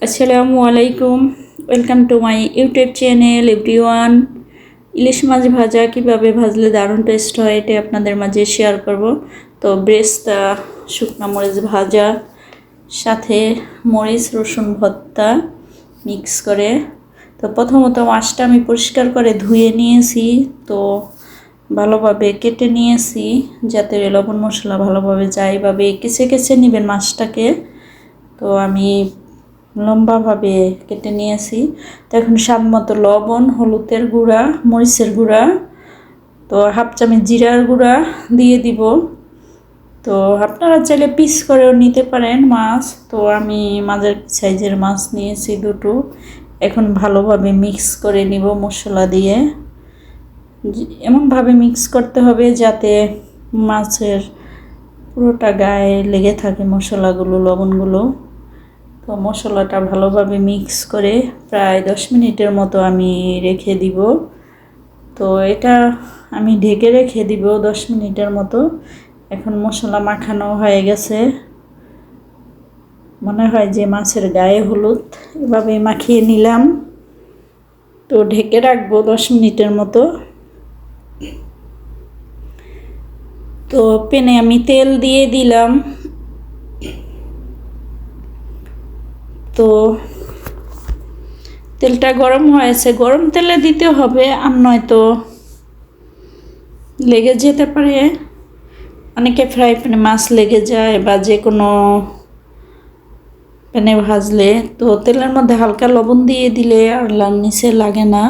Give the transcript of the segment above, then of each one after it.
আসসালামু আলাইকুম, welcome to my YouTube channel everyone. ইলিশ মাছ ভাজা কিভাবে ভাজলে দারুণ টেস্ট হয় এটা আপনাদের মাঝে শেয়ার করব। তো ব্রেস্তা শুকনা মরিচ ভাজা সাথে মরিচ রসুন ভর্তা মিক্স করে। তো প্রথমত মাছটা আমি পরিষ্কার করে ধুয়ে নিয়েছি, তো ভালোভাবে কেটে নিয়েছি যাতে লবণ মশলা ভালোভাবে যায়। এভাবে কেচে কেচে নেবেন মাছটাকে। তো আমি লম্বাভাবে কেটে নিয়েছি। তো এখন স্বাদ মতো লবণ, হলুদের গুঁড়া, মরিচের গুঁড়া, তো হাফ চামচ জিরার গুঁড়া দিয়ে দিব। তো আপনারা চাইলে পিস করেও নিতে পারেন মাছ। তো আমি মাঝারি সাইজের মাছ নিয়েছি দুটো। এখন ভালোভাবে মিক্স করে নিব মশলা দিয়ে। এমনভাবে মিক্স করতে হবে যাতে মাছের পুরোটা গায়ে লেগে থাকে মশলাগুলো, লবণগুলো। তো মশলাটা ভালোভাবে মিক্স করে প্রায় 10 মিনিটের মতো আমি রেখে দিব। তো এটা আমি ঢেকে রেখে দিব 10 মিনিটের মতো। এখন মশলা মাখানো হয়ে গেছে, মনে হয় যে মাছের গায়ে হলুদ, এভাবে মাখিয়ে নিলাম। তো ঢেকে রাখবো 10 মিনিটের মতো। তো প্যানে আমি তেল দিয়ে দিলাম। তো তেলটা গরম হয়েছে, গরম তেলে দিতে হবে, আর নয়তো লেগে যেতে পারে। অনেকে ফ্রাই প্যানে মাছ লেগে যায় বা যে কোনো প্যানে ভাজলে। তো তেলের মধ্যে হালকা লবণ দিয়ে দিলে আর নিচে লাগে না।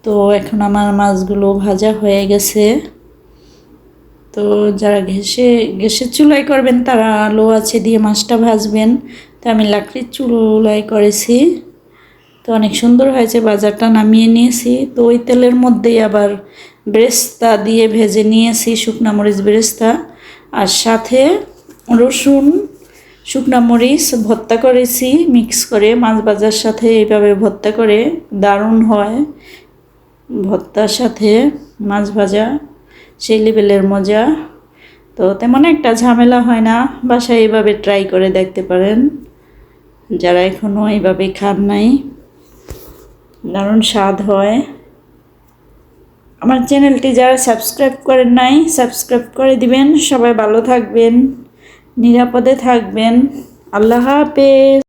তো এখন আমার মাছগুলো ভাজা হয়ে গেছে। তো যারা গ্যাসের চুলায় করবেন তারা লো আঁচে দিয়ে মাছটা ভাজবেন। তো আমি লাকড়ির চুলায় করেছি। তো অনেক সুন্দর হয়েছে, বাজারটা নামিয়ে নিয়েছি। তো ওই তেলের মধ্যেই আবার বেরেস্তা দিয়ে ভেজে নিয়েছি, শুকনা মরিচ বেরেস্তা, আর সাথে রসুন শুকনা মরিচ ভর্তা করেছি মিক্স করে। মাছ ভাজার সাথে এইভাবে ভর্তা করে দারুণ হয়। ভর্তার সাথে মাছ ভাজা সেই লেভেলের মজা। তো তেমন একটা ঝামেলা হয় না, বাসায় এইভাবে ট্রাই করে দেখতে পারেন যারা এখনও এইভাবে খান নাই। দারুণ স্বাদ হয়। আমার চ্যানেলটি যারা সাবস্ক্রাইব করেন নাই, সাবস্ক্রাইব করে দিবেন। সবাই ভালো থাকবেন, নিরাপদে থাকবেন। আল্লাহ হাফেজ।